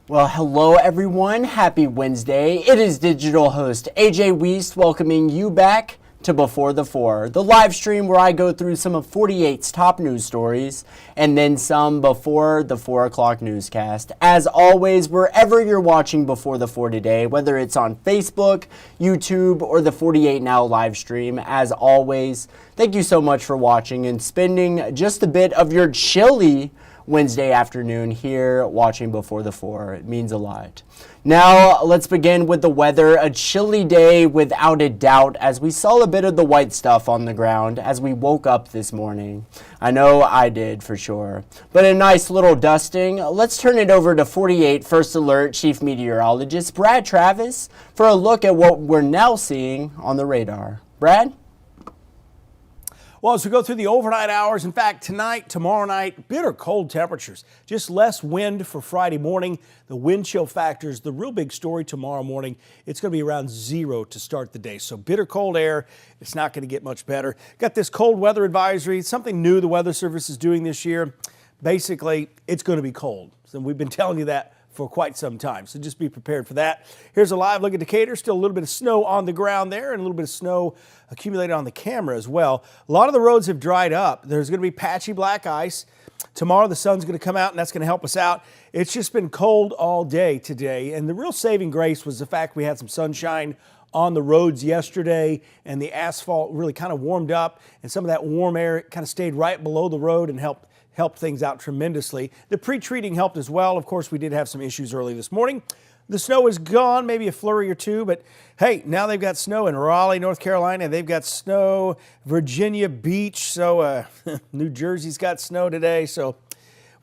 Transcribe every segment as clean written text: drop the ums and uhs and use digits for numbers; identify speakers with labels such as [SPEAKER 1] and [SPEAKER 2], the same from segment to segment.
[SPEAKER 1] Well, hello everyone. Happy Wednesday. It is digital host A.J. Wuest welcoming you back to Before the Four, the live stream where I go through some of 48's top news stories and then some before the 4 o'clock newscast. As always, wherever you're watching Before the Four today, whether it's on Facebook, YouTube, or the 48 Now live stream, as always, thank you so much for watching and spending just a bit of your chilly Wednesday afternoon here watching Before the Four. It means a lot. Now let's begin with the weather. A chilly day without a doubt as we saw a bit of the white stuff on the ground as we woke up this morning. I know I did for sure. But a nice little dusting. Let's turn it over to 48 First Alert Chief Meteorologist Brad Travis for a look at what we're now seeing on the radar. Brad?
[SPEAKER 2] Well, as we go through the overnight hours, in fact, tonight, tomorrow night, bitter cold temperatures. Just less wind for Friday morning. The wind chill factors, the real big story tomorrow morning, it's going to be around 0 to start the day. So bitter cold air, it's not going to get much better. Got this cold weather advisory, something new the Weather Service is doing this year. Basically, it's going to be cold. So we've been telling you that for quite some time, so just be prepared for that. Here's a live look at Decatur. Still a little bit of snow on the ground there and a little bit of snow accumulated on the camera as well. A lot of the roads have dried up. There's going to be patchy black ice. Tomorrow the sun's going to come out and that's going to help us out. It's just been cold all day today, and the real saving grace was the fact we had some sunshine on the roads yesterday and the asphalt really kind of warmed up, and some of that warm air kind of stayed right below the road and helped things out tremendously. The pre-treating helped as well. Of course, we did have some issues early this morning. The snow is gone, maybe a flurry or two, but hey, now they've got snow in Raleigh, North Carolina. They've got snow, Virginia Beach. So New Jersey's got snow today. So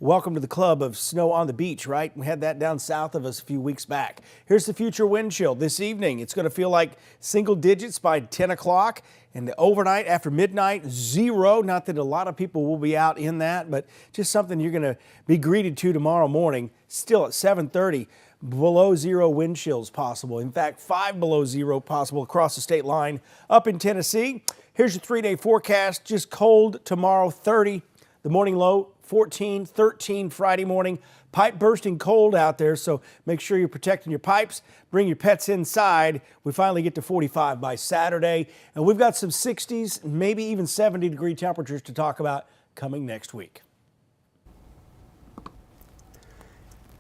[SPEAKER 2] welcome to the club of snow on the beach, right? We had that down south of us a few weeks back. Here's the future wind chill this evening. It's going to feel like single digits by 10 o'clock. And the overnight after midnight, 0. Not that a lot of people will be out in that, but just something you're going to be greeted to tomorrow morning. Still at 7:30, below 0 wind chills possible. In fact, 5 below 0 possible across the state line up in Tennessee. Here's your 3-day forecast. Just cold tomorrow, 30. The morning low, 14, 13 Friday morning. Pipe bursting cold out there, so make sure you're protecting your pipes. Bring your pets inside. We finally get to 45 by Saturday, and we've got some 60s, maybe even 70-degree temperatures to talk about coming next week.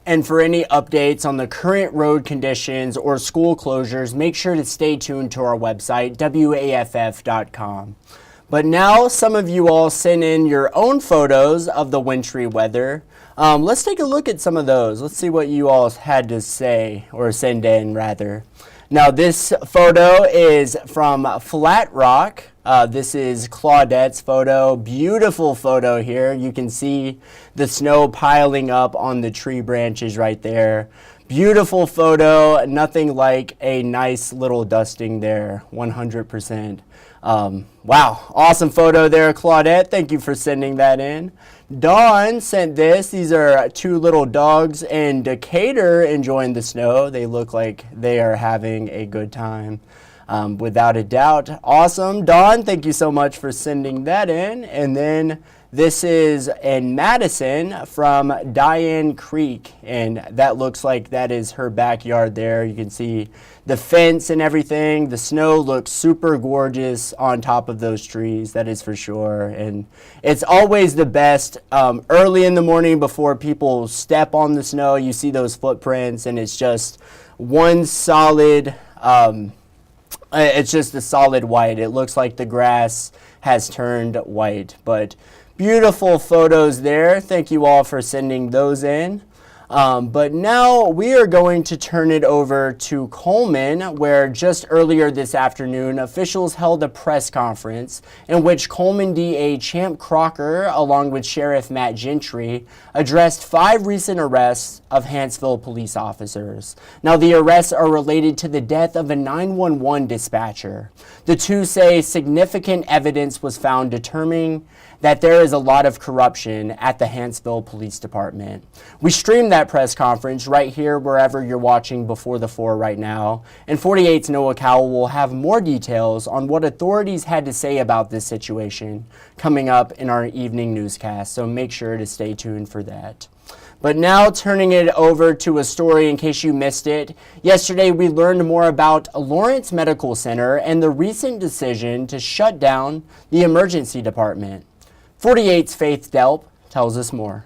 [SPEAKER 1] And for any updates on the current road conditions or school closures, make sure to stay tuned to our website, WAFF.com. But now some of you all sent in your own photos of the wintry weather. Let's take a look at some of those. Let's see what you all had to say, or send in rather. Now this photo is from Flat Rock. This is Claudette's photo. Beautiful photo here. You can see the snow piling up on the tree branches right there. Beautiful photo. Nothing like a nice little dusting there. 100%. Wow, awesome photo there, Claudette. Thank you for sending that in. Dawn sent this. These are 2 little dogs in Decatur enjoying the snow. They look like they are having a good time, without a doubt. Awesome. Dawn, thank you so much for sending that in. And then this is in Madison from Diane Creek, and that looks like that is her backyard there. You can see the fence and everything. The snow looks super gorgeous on top of those trees, that is for sure. And it's always the best early in the morning before people step on the snow. You see those footprints, and it's just one solid, it's just a solid white. It looks like the grass has turned white, but beautiful photos there. Thank you all for sending those in. But now we are going to turn it over to Coleman, where just earlier this afternoon, officials held a press conference in which Coleman DA Champ Crocker, along with Sheriff Matt Gentry, addressed 5 recent arrests of Huntsville police officers. Now, the arrests are related to the death of a 911 dispatcher. The 2 say significant evidence was found determining that there is a lot of corruption at the Huntsville Police Department. We streamed that press conference right here wherever you're watching Before the Four right now, and 48's Noah Cowell will have more details on what authorities had to say about this situation coming up in our evening newscast, so make sure to stay tuned for that. But now turning it over to a story in case you missed it. Yesterday we learned more about Lawrence Medical Center and the recent decision to shut down the emergency department. 48's Faith Delp tells us more.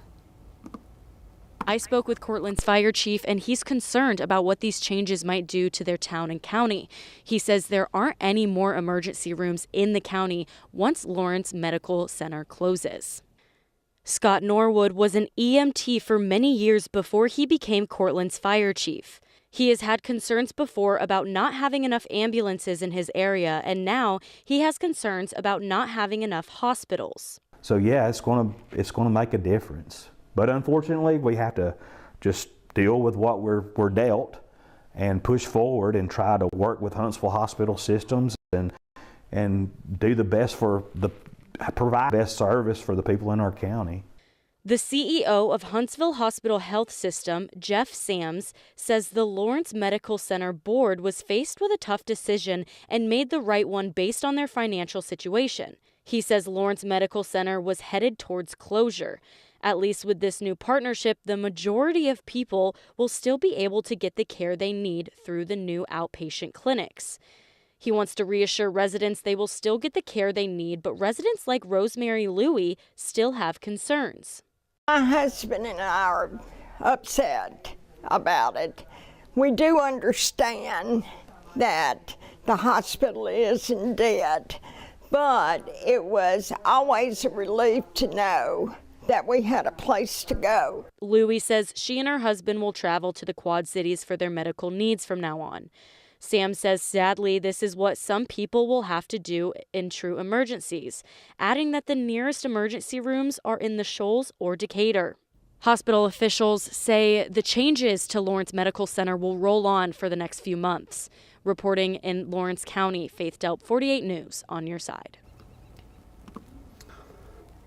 [SPEAKER 3] I spoke with Cortland's fire chief, and he's concerned about what these changes might do to their town and county. He says there aren't any more emergency rooms in the county once Lawrence Medical Center closes. Scott Norwood was an EMT for many years before he became Cortland's fire chief. He has had concerns before about not having enough ambulances in his area, and now he has concerns about not having enough hospitals.
[SPEAKER 4] So yeah, it's going to make a difference. But unfortunately, we have to just deal with what we're dealt and push forward and try to work with Huntsville hospital systems and do the best provide best service for the people in our county.
[SPEAKER 3] The CEO of Huntsville Hospital Health System, Jeff Sams, says the Lawrence Medical Center board was faced with a tough decision and made the right one based on their financial situation. He says Lawrence Medical Center was headed towards closure. At least with this new partnership, the majority of people will still be able to get the care they need through the new outpatient clinics. He wants to reassure residents they will still get the care they need, but residents like Rosemary Louie still have concerns.
[SPEAKER 5] My husband and I are upset about it. We do understand that the hospital is in debt, but it was always a relief to know that we had a place to go.
[SPEAKER 3] Louie says she and her husband will travel to the Quad Cities for their medical needs from now on. Sam says sadly this is what some people will have to do in true emergencies, adding that the nearest emergency rooms are in the Shoals or Decatur. Hospital officials say the changes to Lawrence Medical Center will roll on for the next few months. Reporting in Lawrence County, Faith Delp, 48 News, on your side.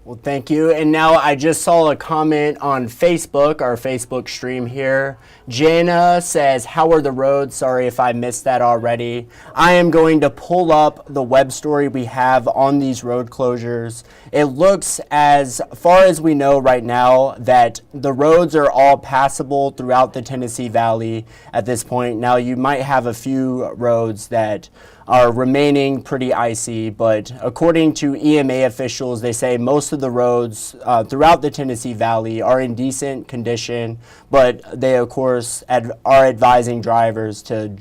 [SPEAKER 1] Well, thank you. And now I just saw a comment on Facebook, our Facebook stream here. Jana says, how are the roads? Sorry if I missed that already. I am going to pull up the web story we have on these road closures. It looks, as far as we know right now, that the roads are all passable throughout the Tennessee Valley at this point. Now, you might have a few roads that are remaining pretty icy, but according to EMA officials, they say most of the roads throughout the Tennessee Valley are in decent condition, but they, of course, are advising drivers to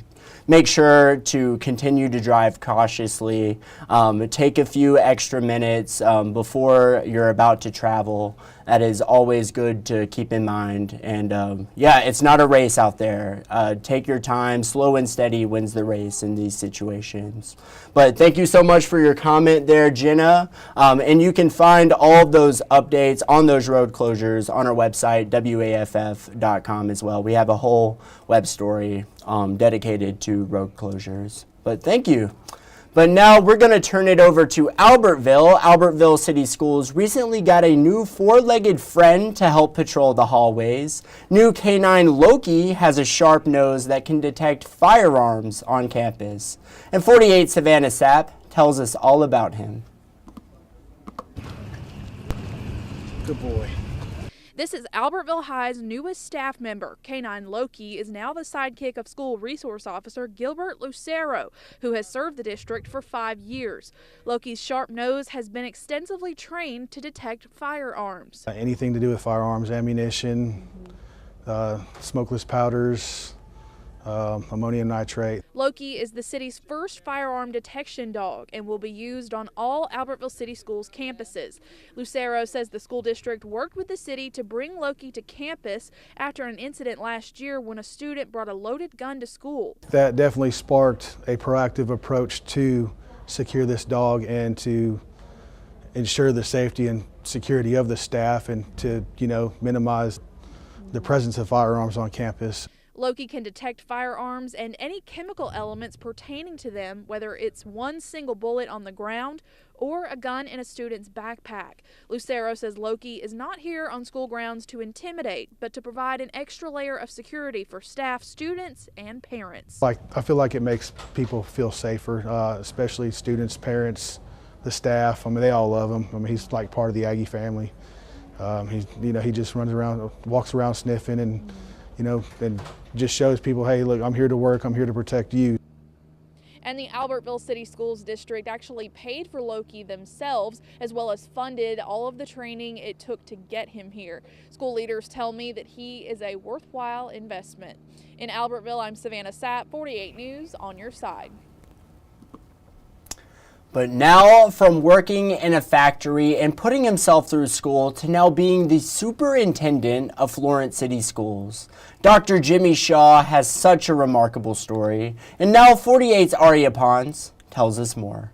[SPEAKER 1] make sure to continue to drive cautiously, take a few extra minutes before you're about to travel. That is always good to keep in mind. And yeah, it's not a race out there. Take your time. Slow and steady wins the race in these situations. But thank you so much for your comment there, Jenna. And you can find all of those updates on those road closures on our website, WAFF.com as well. We have a whole web story dedicated to road closures. But thank you. But now we're going to turn it over to Albertville. Albertville City Schools recently got a new four-legged friend to help patrol the hallways. New canine Loki has a sharp nose that can detect firearms on campus. And 48 Savannah Sapp tells us all about him.
[SPEAKER 2] Good boy.
[SPEAKER 6] This is Albertville High's newest staff member. Canine Loki is now the sidekick of school resource officer Gilbert Lucero, who has served the district for 5 years. Loki's sharp nose has been extensively trained to detect firearms.
[SPEAKER 7] Anything to do with firearms, ammunition, smokeless powders, ammonium nitrate.
[SPEAKER 6] Loki is the city's first firearm detection dog and will be used on all Albertville City Schools campuses. Lucero says the school district worked with the city to bring Loki to campus after an incident last year when a student brought a loaded gun to school.
[SPEAKER 7] That definitely sparked a proactive approach to secure this dog and to ensure the safety and security of the staff and to, minimize the presence of firearms on campus.
[SPEAKER 6] Loki can detect firearms and any chemical elements pertaining to them, whether it's one single bullet on the ground or a gun in a student's backpack. Lucero says Loki is not here on school grounds to intimidate, but to provide an extra layer of security for staff, students, and parents.
[SPEAKER 7] I feel like it makes people feel safer, especially students, parents, the staff. They all love him. He's like part of the Aggie family. He just runs around, walks around sniffing, and and just shows people, hey, look, I'm here to work. I'm here to protect you.
[SPEAKER 6] And the Albertville City Schools District actually paid for Loki themselves, as well as funded all of the training it took to get him here. School leaders tell me that he is a worthwhile investment. In Albertville, I'm Savannah Sapp, 48 News, on your side.
[SPEAKER 1] But now, from working in a factory and putting himself through school to now being the superintendent of Florence City Schools, Dr. Jimmy Shaw has such a remarkable story. And now 48's Aria Pons tells us more.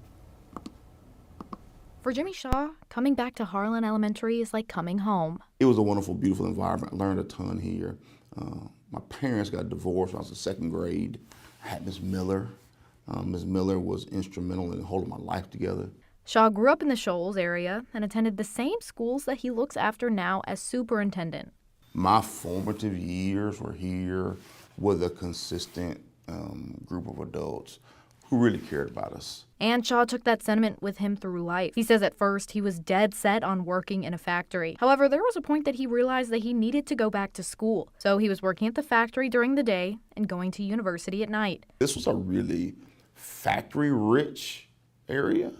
[SPEAKER 8] For Jimmy Shaw, coming back to Harlan Elementary is like coming home.
[SPEAKER 9] It was a wonderful, beautiful environment. I learned a ton here. My parents got divorced when I was in second grade. I had Miss Miller. Ms. Miller was instrumental in holding my life together.
[SPEAKER 8] Shaw grew up in the Shoals area and attended the same schools that he looks after now as superintendent.
[SPEAKER 9] My formative years were here with a consistent group of adults who really cared about us.
[SPEAKER 8] And Shaw took that sentiment with him through life. He says at first he was dead set on working in a factory. However, there was a point that he realized that he needed to go back to school. So he was working at the factory during the day and going to university at night.
[SPEAKER 9] This was a really factory-rich area.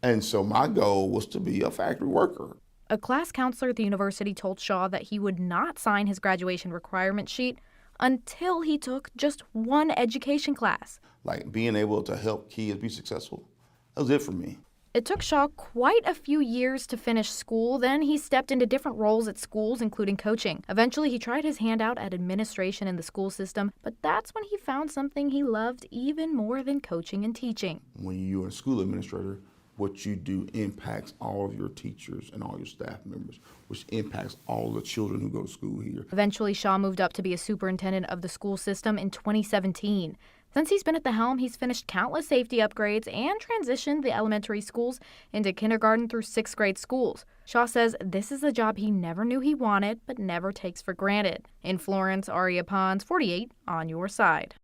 [SPEAKER 9] And so my goal was to be a factory worker.
[SPEAKER 8] A class counselor at the university told Shaw that he would not sign his graduation requirement sheet until he took just one education class.
[SPEAKER 9] Like being able to help kids be successful, that was it for me.
[SPEAKER 8] It took Shaw quite a few years to finish school. Then he stepped into different roles at schools, including coaching. Eventually, he tried his hand out at administration in the school system, but that's when he found something he loved even more than coaching and teaching.
[SPEAKER 9] When you're a school administrator, what you do impacts all of your teachers and all your staff members, which impacts all the children who go to school here.
[SPEAKER 8] Eventually, Shaw moved up to be a superintendent of the school system in 2017. Since he's been at the helm, he's finished countless safety upgrades and transitioned the elementary schools into kindergarten through 6th grade schools. Shaw says this is a job he never knew he wanted, but never takes for granted. In Florence, Aria Pons, 48, on your side.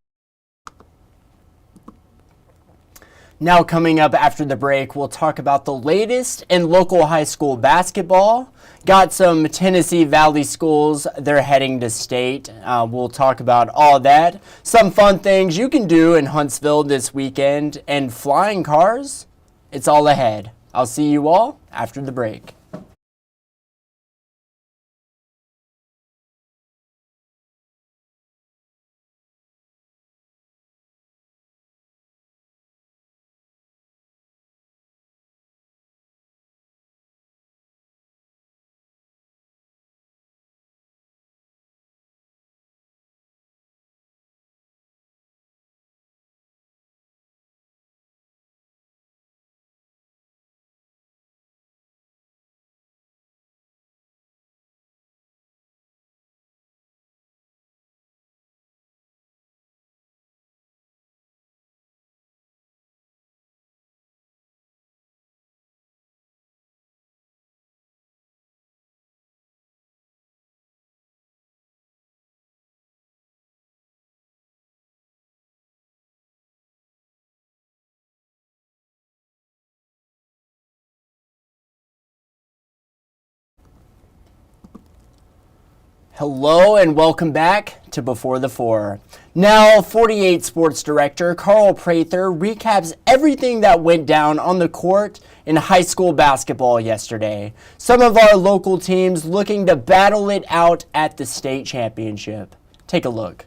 [SPEAKER 1] Now coming up after the break, we'll talk about the latest in local high school basketball. Got some Tennessee Valley schools, they're heading to state. We'll talk about all that. Some fun things you can do in Huntsville this weekend. And flying cars, it's all ahead. I'll see you all after the break. Hello and welcome back to Before the Four. Now, 48 Sports Director Carl Prather recaps everything that went down on the court in high school basketball yesterday. Some of our local teams looking to battle it out at the state championship. Take a look.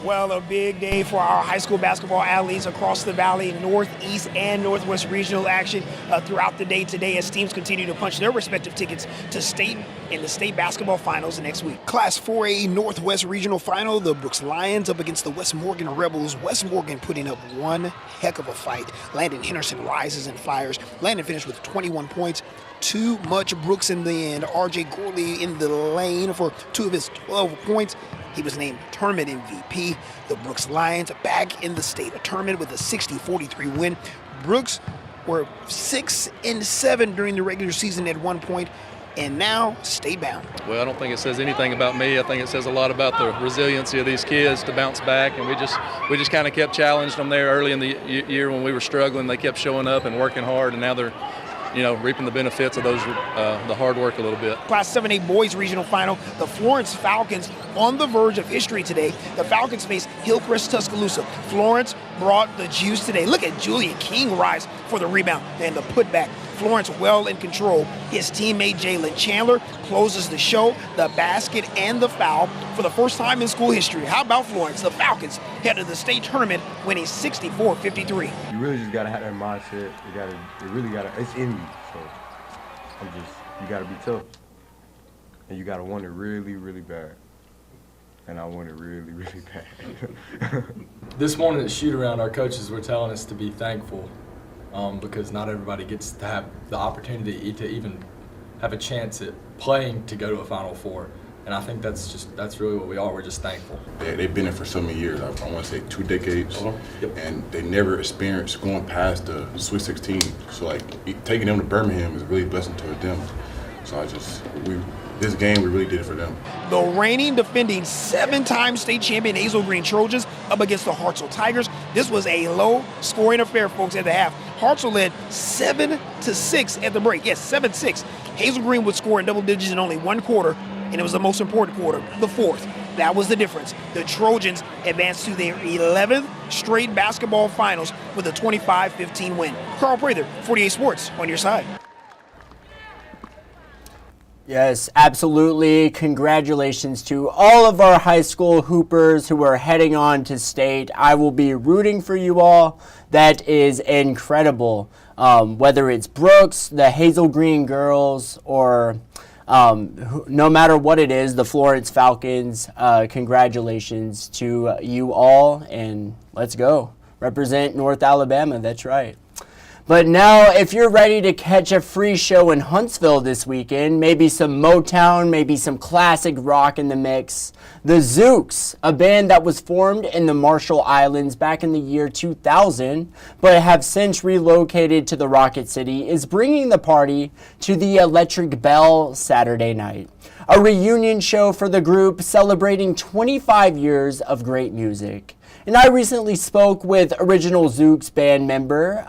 [SPEAKER 10] Well, a big day for our high school basketball athletes across the valley, Northeast and Northwest regional action throughout the day today as teams continue to punch their respective tickets to state in the state basketball finals next week. Class 4A Northwest regional final, the Brooks Lions up against the West Morgan Rebels. West Morgan putting up one heck of a fight. Landon Henderson rises and fires. Landon finished with 21 points. Too much Brooks in the end. RJ Gorley in the lane for 2 of his 12 points. He was named tournament MVP. The Brooks Lions back in the state tournament with a 60-43 win. Brooks were 6-7 during the regular season at one point, and now state bound.
[SPEAKER 11] Well, I don't think it says anything about me. I think it says a lot about the resiliency of these kids to bounce back, and we just kind of kept challenging them there early in the year when we were struggling. They kept showing up and working hard, and now they're reaping the benefits of those the hard work a little bit.
[SPEAKER 10] Class 7A boys regional final, the Florence Falcons on the verge of history today. The Falcons face Hillcrest Tuscaloosa. Florence brought the juice today. Look at Julian King rise for the rebound and the putback. Florence well in control. His teammate Jalen Chandler closes the show, the basket and the foul for the first time in school history. How about Florence? The Falcons head to the state tournament winning 64-53.
[SPEAKER 12] You really just gotta have that mindset. It's in you. So you gotta be tough. And you gotta want it really, really bad. And I want it really, really bad.
[SPEAKER 13] This morning at shoot-around, our coaches were telling us to be thankful because not everybody gets to have the opportunity to even have a chance at playing to go to a Final Four. And I think that's really what we are. We're just thankful.
[SPEAKER 14] They've been in for so many years. I want to say 2 decades,
[SPEAKER 13] Yep.
[SPEAKER 14] and they never experienced going past the Sweet 16. So taking them to Birmingham is really a blessing to them. So this game we really did it for them.
[SPEAKER 10] The reigning defending 7-time state champion Hazel Green Trojans up against the Hartselle Tigers. This was a low-scoring affair, folks, at the half. Hartselle led 7-6 at the break. Yes, 7-6. Hazel Green would score in double digits in only one quarter, and it was the most important quarter, the fourth. That was the difference. The Trojans advanced to their 11th straight basketball finals with a 25-15 win. Carl Prather, 48 Sports, on your side.
[SPEAKER 1] Yes, absolutely. Congratulations to all of our high school hoopers who are heading on to state. I will be rooting for you all. That is incredible. Whether it's Brooks, the Hazel Green girls, or no matter what it is, the Florence Falcons, congratulations to you all, and let's go. Represent North Alabama, that's right. But now, if you're ready to catch a free show in Huntsville this weekend, maybe some Motown, maybe some classic rock in the mix, the Zooks, a band that was formed in the Marshall Islands back in the year 2000, but have since relocated to the Rocket City, is bringing the party to the Electric Bell Saturday night. A reunion show for the group celebrating 25 years of great music. And I recently spoke with original Zooks band member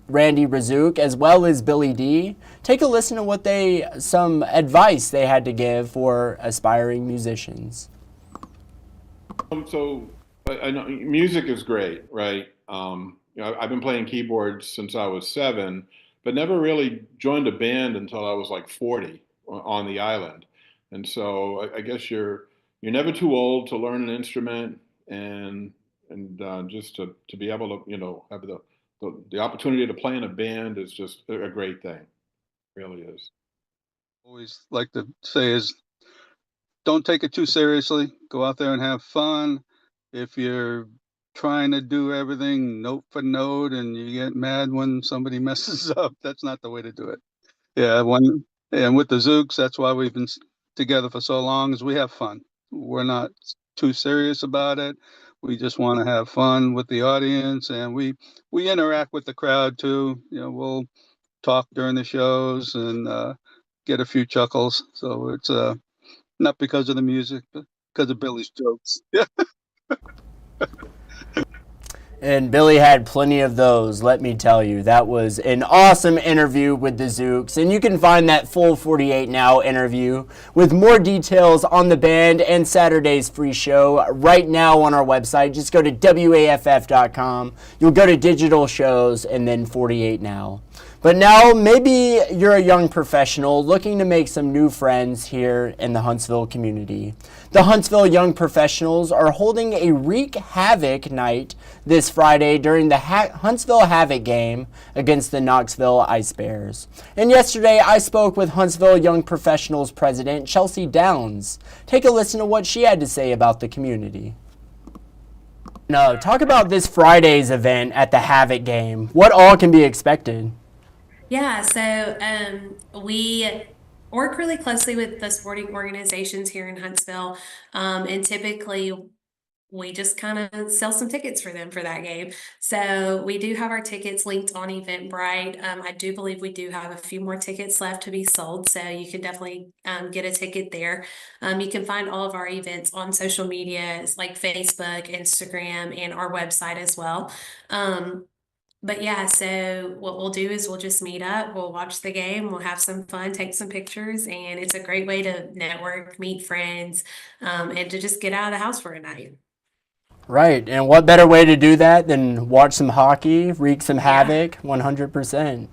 [SPEAKER 1] Randy Razook, as well as Billy D. Take a listen to some advice they had to give for aspiring musicians.
[SPEAKER 15] So I know music is great, right? I've been playing keyboards since I was 7, but never really joined a band until I was like 40 on the island. And so I guess you're never too old to learn an instrument, and just to be able to have the opportunity to play in a band is just a great thing. It really is.
[SPEAKER 16] Always like to say is don't take it too seriously. Go out there and have fun. If you're trying to do everything note for note and you get mad when somebody messes up, that's not the way to do it. Yeah, and with the Zooks, that's why we've been together for so long, is we have fun. We're not too serious about it. We just want to have fun with the audience, and we interact with the crowd too. We'll talk during the shows and get a few chuckles. So it's not because of the music, but because of Billy's jokes. Yeah.
[SPEAKER 1] And Billy had plenty of those, let me tell you. That was an awesome interview with the Zooks. And you can find that full 48 Now interview with more details on the band and Saturday's free show right now on our website. Just go to WAFF.com. You'll go to digital shows and then 48 Now. But now maybe you're a young professional looking to make some new friends here in the Huntsville community. The Huntsville Young Professionals are holding a Wreak Havoc night this Friday during the Huntsville Havoc game against the Knoxville Ice Bears. And yesterday I spoke with Huntsville Young Professionals President Chelsea Downs. Take a listen to what she had to say about the community. Now, talk about this Friday's event at the Havoc game. What all can be expected?
[SPEAKER 17] Yeah, so we work really closely with the sporting organizations here in Huntsville, and typically we just kind of sell some tickets for them for that game. So we do have our tickets linked on Eventbrite. I do believe we do have a few more tickets left to be sold, so you can definitely get a ticket there. You can find all of our events on social media like Facebook, Instagram, and our website as well. But yeah, so what we'll do is we'll just meet up, we'll watch the game, we'll have some fun, take some pictures, and it's a great way to network, meet friends, and to just get out of the house for a night.
[SPEAKER 1] Right, and what better way to do that than watch some hockey, wreak some havoc, 100%.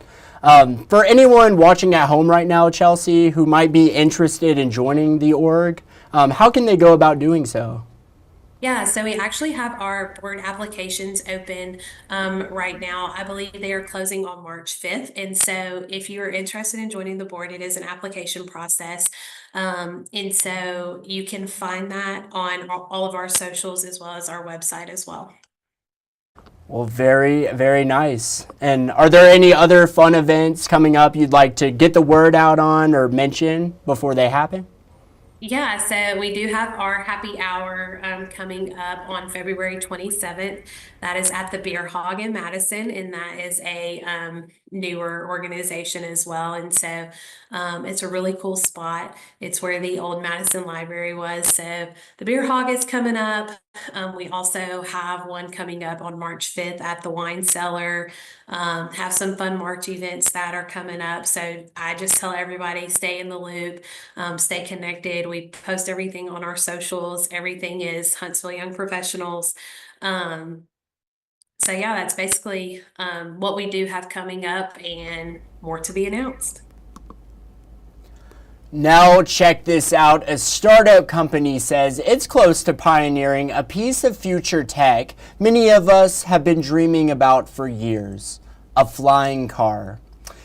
[SPEAKER 1] For anyone watching at home right now, Chelsea, who might be interested in joining the org, how can they go about doing so?
[SPEAKER 17] Yeah, so we actually have our board applications open right now. I believe they are closing on March 5th. And so if you are interested in joining the board, it is an application process. And so you can find that on all of our socials as well as our website as well.
[SPEAKER 1] Well, very, very nice. And are there any other fun events coming up you'd like to get the word out on or mention before they happen?
[SPEAKER 17] Yeah, so we do have our happy hour coming up on February 27th. That is at the Beer Hog in Madison, and that is a newer organization as well. And so it's a really cool spot. It's where the old Madison Library was. So the Beer Hog is coming up. We also have one coming up on March 5th at the Wine Cellar. Have some fun March events that are coming up. So I just tell everybody, stay in the loop, stay connected. We post everything on our socials. Everything is Huntsville Young Professionals. So yeah, that's basically what we do have coming up, and more to be announced.
[SPEAKER 1] Now check this out. A startup company says it's close to pioneering a piece of future tech many of us have been dreaming about for years: a flying car.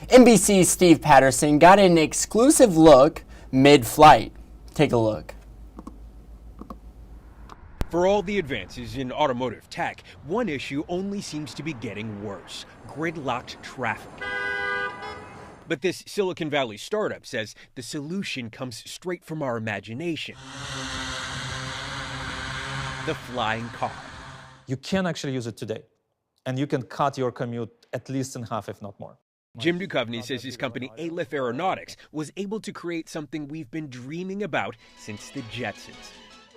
[SPEAKER 1] NBC's Steve Patterson got an exclusive look mid-flight. Take a look.
[SPEAKER 18] For all the advances in automotive tech, one issue only seems to be getting worse: gridlocked traffic. But this Silicon Valley startup says the solution comes straight from our imagination: the flying car.
[SPEAKER 19] You can actually use it today, and you can cut your commute at least in half, if not more.
[SPEAKER 18] Jim Duchovny says his company Aleph Aeronautics was able to create something we've been dreaming about since the Jetsons.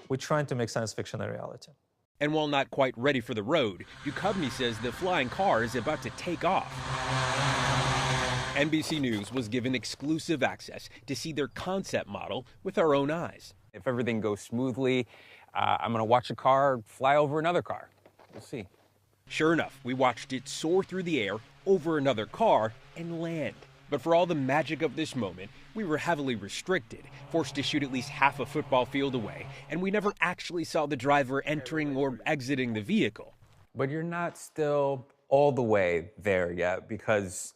[SPEAKER 19] We're trying to make science fiction a reality.
[SPEAKER 18] And while not quite ready for the road, Duchovny says the flying car is about to take off. NBC News was given exclusive access to see their concept model with our own eyes.
[SPEAKER 20] If everything goes smoothly, I'm going to watch a car fly over another car. We'll see.
[SPEAKER 18] Sure enough, we watched it soar through the air over another car and land. But for all the magic of this moment, we were heavily restricted, forced to shoot at least half a football field away, and we never actually saw the driver entering or exiting the vehicle.
[SPEAKER 20] But you're not still all the way there yet, because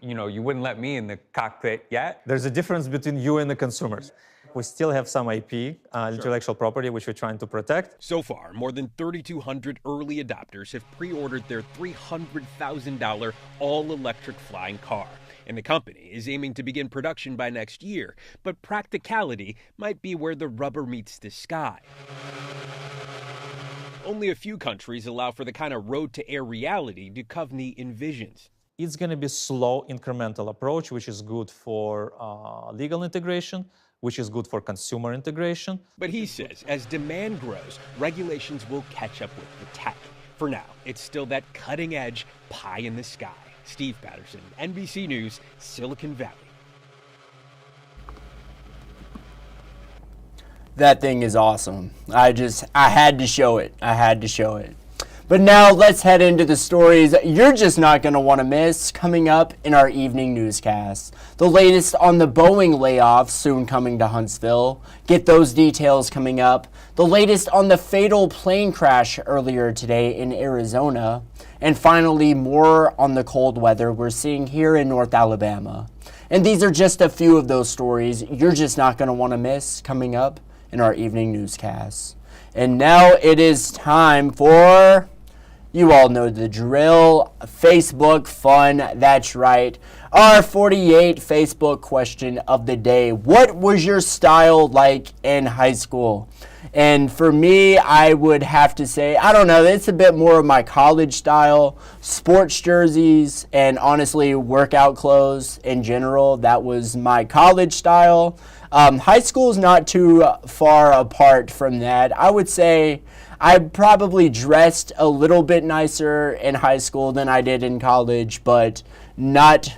[SPEAKER 20] you wouldn't let me in the cockpit yet.
[SPEAKER 19] There's a difference between you and the consumers. We still have some IP, intellectual property, which we're trying to protect.
[SPEAKER 18] So far, more than 3,200 early adopters have pre-ordered their $300,000 all-electric flying car. And the company is aiming to begin production by next year. But practicality might be where the rubber meets the sky. Only a few countries allow for the kind of road-to-air reality Duchovny envisions.
[SPEAKER 19] It's going to be a slow, incremental approach, which is good for legal integration, which is good for consumer integration.
[SPEAKER 18] But he says as demand grows, regulations will catch up with the tech. For now, it's still that cutting-edge pie in the sky. Steve Patterson, NBC News, Silicon Valley.
[SPEAKER 1] That thing is awesome. I had to show it. But now let's head into the stories you're just not going to want to miss coming up in our evening newscast. The latest on the Boeing layoffs soon coming to Huntsville. Get those details coming up. The latest on the fatal plane crash earlier today in Arizona. And finally, more on the cold weather we're seeing here in North Alabama. And these are just a few of those stories you're just not going to want to miss coming up in our evening newscast. And now it is time for... You all know the drill. Facebook fun, that's right. Our 48 Facebook question of the day. What was your style like in high school? And for me, I would have to say, I don't know, it's a bit more of my college style. Sports jerseys and honestly workout clothes in general. That was my college style. High school is not too far apart from that. I would say I probably dressed a little bit nicer in high school than I did in college, but not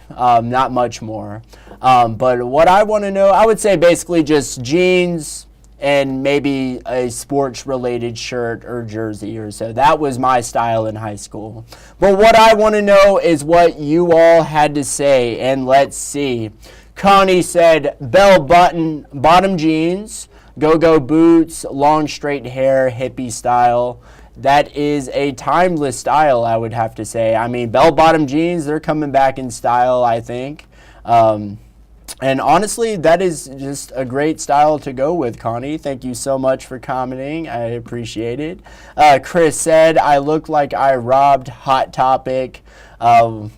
[SPEAKER 1] much more. But what I want to know, I would say basically just jeans and maybe a sports-related shirt or jersey or so. That was my style in high school. But what I want to know is what you all had to say, and let's see. Connie said bottom jeans, go-go boots, long straight hair, hippie style. That is a timeless style, I would have to say. I mean, bell-bottom jeans, they're coming back in style, I think. And honestly, that is just a great style to go with, Connie. Thank you so much for commenting. I appreciate it. Chris said, I look like I robbed Hot Topic.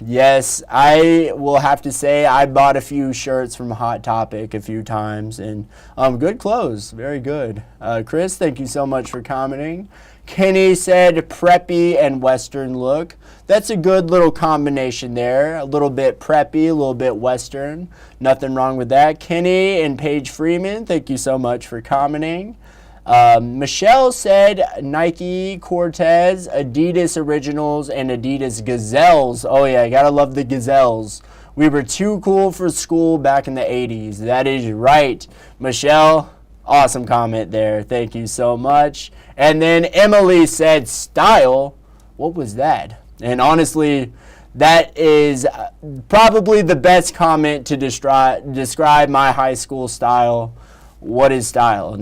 [SPEAKER 1] Yes, I will have to say I bought a few shirts from Hot Topic a few times, and good clothes, very good. Chris, thank you so much for commenting. Kenny said preppy and Western look. That's a good little combination there. A little bit preppy, a little bit Western. Nothing wrong with that. Kenny and Paige Freeman, thank you so much for commenting. Michelle said Nike Cortez, Adidas Originals, and Adidas Gazelles. Oh yeah, gotta love the Gazelles. We were too cool for school back in the 80s. That is right, Michelle. Awesome comment there. Thank you so much. And then Emily said style. What was that? And honestly, that is probably the best comment to describe my high school style. What is style?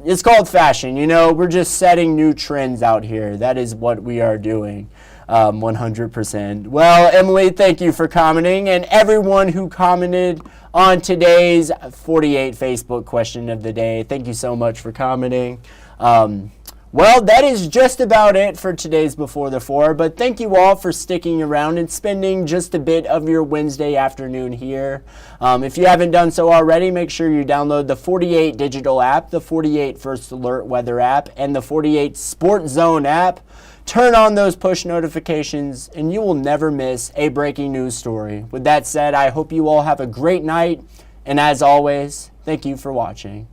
[SPEAKER 1] It's called fashion. You know, we're just setting new trends out here. That is what we are doing. 100%. Well, Emily, thank you for commenting, and everyone who commented on today's 48 Facebook question of the day. Thank you so much for commenting. Well, that is just about it for today's Before the Four, but thank you all for sticking around and spending just a bit of your Wednesday afternoon here. If you haven't done so already, make sure you download the 48 digital app, the 48 First Alert Weather app, and the 48 Sport Zone app. Turn on those push notifications, and you will never miss a breaking news story. With that said, I hope you all have a great night, and as always, thank you for watching.